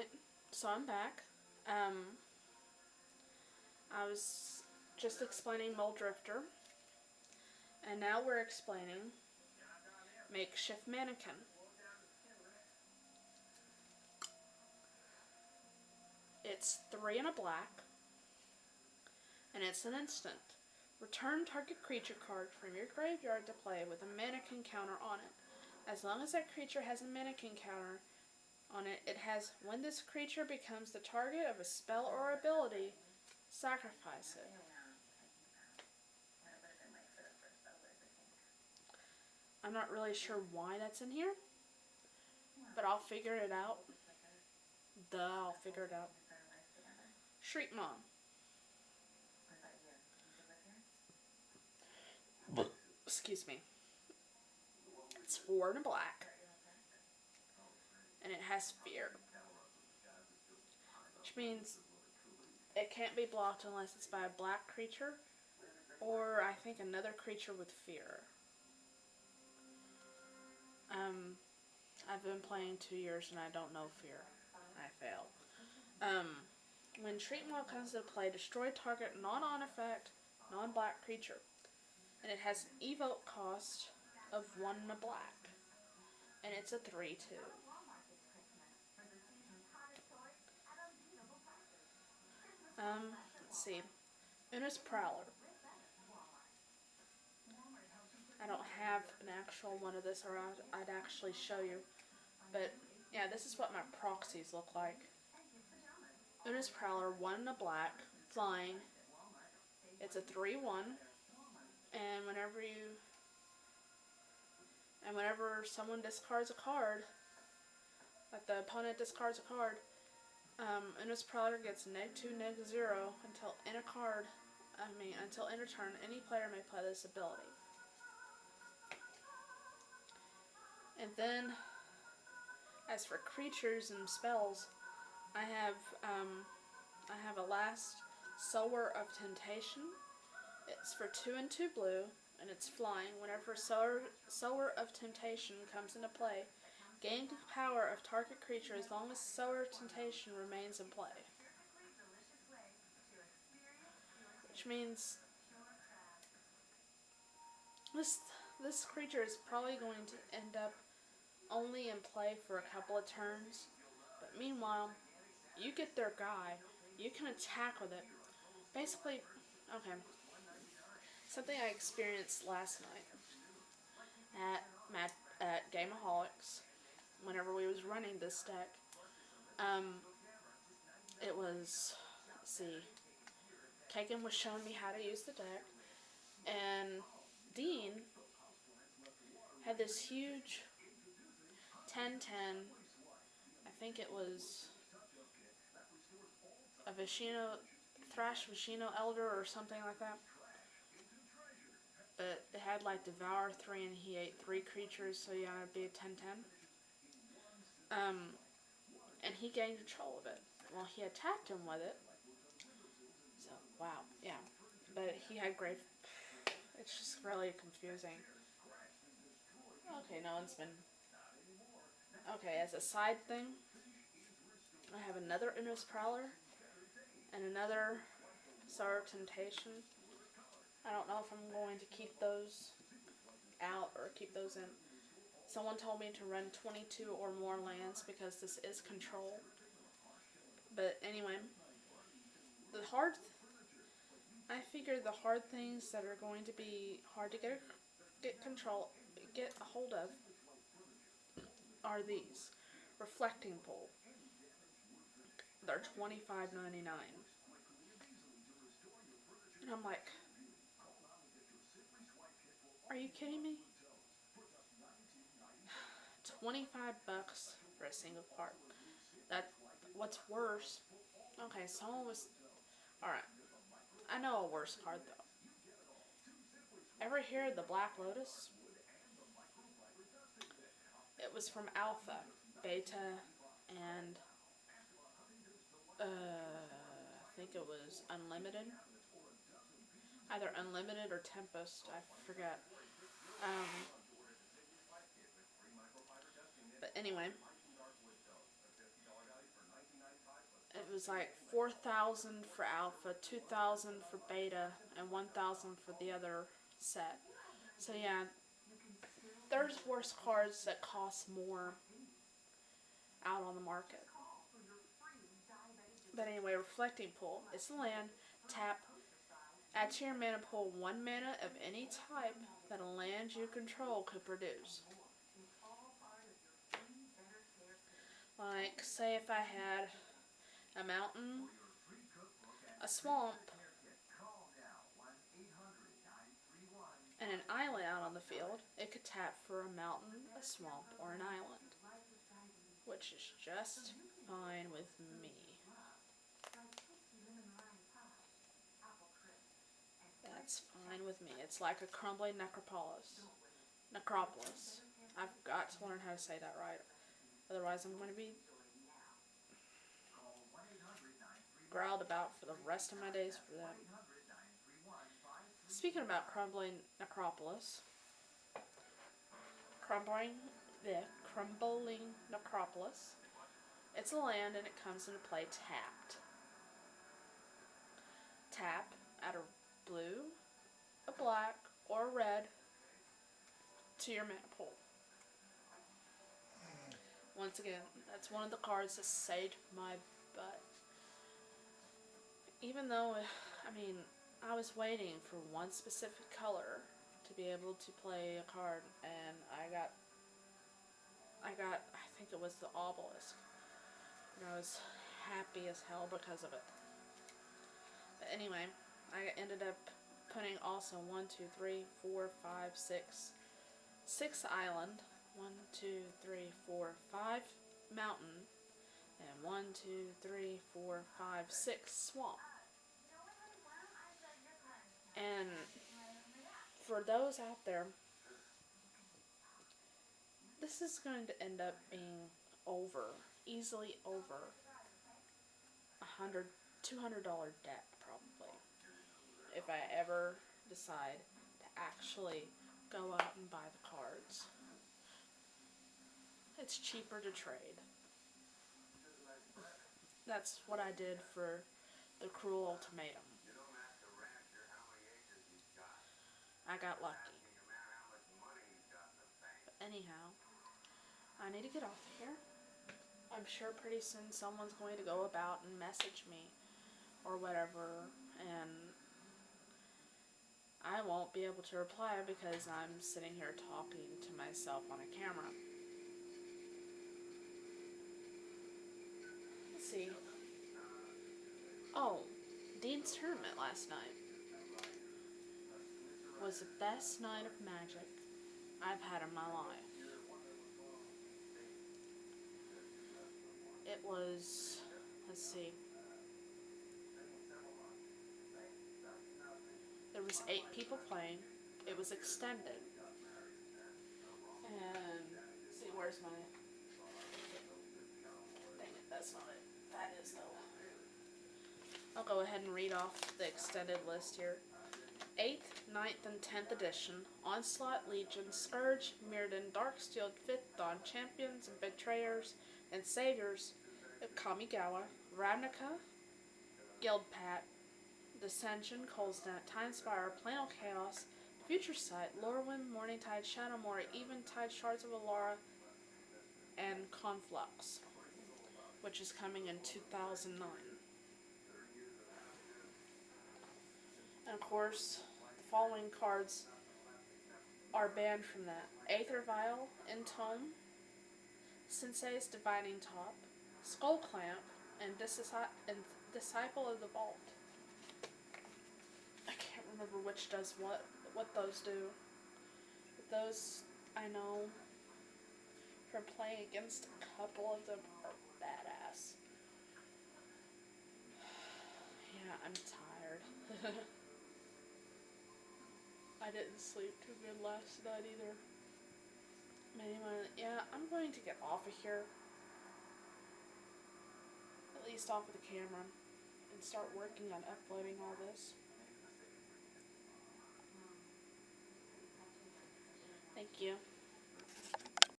Alright, so I'm back. I was just explaining Mole Drifter, and now we're explaining Makeshift Mannequin. It's 3 and a black, and it's an instant. Return target creature card from your graveyard to play with a mannequin counter on it. As long as that creature has a mannequin counter on it, it has, when this creature becomes the target of a spell or ability, sacrifice it. I'm not really sure why that's in here, but I'll figure it out. I'll figure it out. Shriek Mom. Excuse me. It's 4 and a black, and it has fear, which means it can't be blocked unless it's by a black creature, or I think another creature with fear. I've been playing 2 years and I don't know fear. I failed. When Shriek Mom comes into play, destroy target non-on effect, non-black creature. And it has an evoke cost of 1 and a black. And it's a 3/2. Let's see. Una's Prowler. I don't have an actual one of this, or I'd actually show you. But, yeah, this is what my proxies look like. Una's Prowler, 1 and a black, flying. It's a 3/1. And whenever someone discards a card, like the opponent discards a card, Una's Prowler gets -2, -0 until until end of turn, any player may play this ability. And then, as for creatures and spells, I have a last Sower of Temptation. It's for 2 and 2 blue, and it's flying. Whenever Sower of Temptation comes into play, gain power of target creature as long as Sower of Temptation remains in play. Which means this creature is probably going to end up only in play for a couple of turns. But meanwhile, you get their guy. You can attack with it. Basically, okay. Something I experienced last night at Gameaholics, whenever we was running this deck. It was, let's see, Kagan was showing me how to use the deck, and Dean had this huge 10/10, I think it was a Thrash Vishino Elder or something like that. But it had like Devour 3 and he ate 3 creatures, so yeah, it'd be a 10/10. And he gained control of it. Well, he attacked him with it. So, wow, yeah. But he had great... It's just really confusing. Okay, no one's been... Okay, as a side thing, I have another Una's Prowler and another Sower of Temptation. I don't know if I'm going to keep those out or keep those in. Someone told me to run 22 or more lands because this is control. But anyway, I figured the hard things that are going to be hard to get a hold of are these. Reflecting Pool. They're $25.99. And I'm like, are you kidding me? 25 bucks for a single card. What's worse, okay, someone was, alright, I know a worse card though. Ever hear of the Black Lotus? It was from Alpha, Beta, and I think it was Unlimited. Either Unlimited or Tempest, I forget. But anyway, it was like 4,000 for alpha, 2,000 for beta, and 1,000 for the other set. So yeah, there's worse cards that cost more out on the market. But anyway, Reflecting Pool. It's a land. Tap. Add to your mana pool 1 mana of any type that a land you control could produce. Like, say if I had a mountain, a swamp, and an island out on the field, it could tap for a mountain, a swamp, or an island. Which is just fine with me. That's fine with me. It's like a crumbling necropolis. I've got to learn how to say that right. Otherwise I'm going to be growled about for the rest of my days for that. Speaking about crumbling necropolis, crumbling necropolis. It's a land and it comes into play tapped. Tap, add a blue, a black, or a red to your mana pool. Once again, that's one of the cards that saved my butt. Even though, I mean, I was waiting for one specific color to be able to play a card, and I got, I think it was the obelisk. And I was happy as hell because of it. But anyway, I ended up putting also 1, 2, 3, 4, 5, 6 island, 1, 2, 3, 4, 5 mountain, and 1, 2, 3, 4, 5, 6 swamp. And for those out there, this is going to end up being easily over $100, $200 debt probably, if I ever decide to actually go out and buy the cards. It's cheaper to trade. That's what I did for the Cruel Ultimatum. I got lucky. But anyhow, I need to get off here. I'm sure pretty soon someone's going to go about and message me or whatever, and I won't be able to reply because I'm sitting here talking to myself on a camera. Let's see. Oh, Dean's tournament last night was the best night of Magic I've had in my life. It was, let's see, there was 8 people playing. It was extended. And, let's see, where's my, dang it, that's not it. That is though. I'll go ahead and read off the extended list here. 8th, 9th, and 10th edition, Onslaught, Legion, Scourge, Mirrodin, Darksteel, 5th Dawn, Champions and Betrayers and Saviors of Kamigawa, Ravnica, Guildpact, Dissension, Colsnat, Timespire, Planal Chaos, Future Sight, Lorwyn, Morningtide, Shadowmoor, Eventide, Shards of Alara, and Conflux, which is coming in 2009. And of course, the following cards are banned from that. Aether Vial, Entome, Sensei's Dividing Top, Skull Clamp, and Disciple of the Vault. I can't remember which does what those do. But those, I know, from playing against a couple of them, are badass. Yeah, I'm tired. I didn't sleep too good last night either. Anyway, yeah, I'm going to get off of here. At least off of the camera. And start working on uploading all this. Thank you.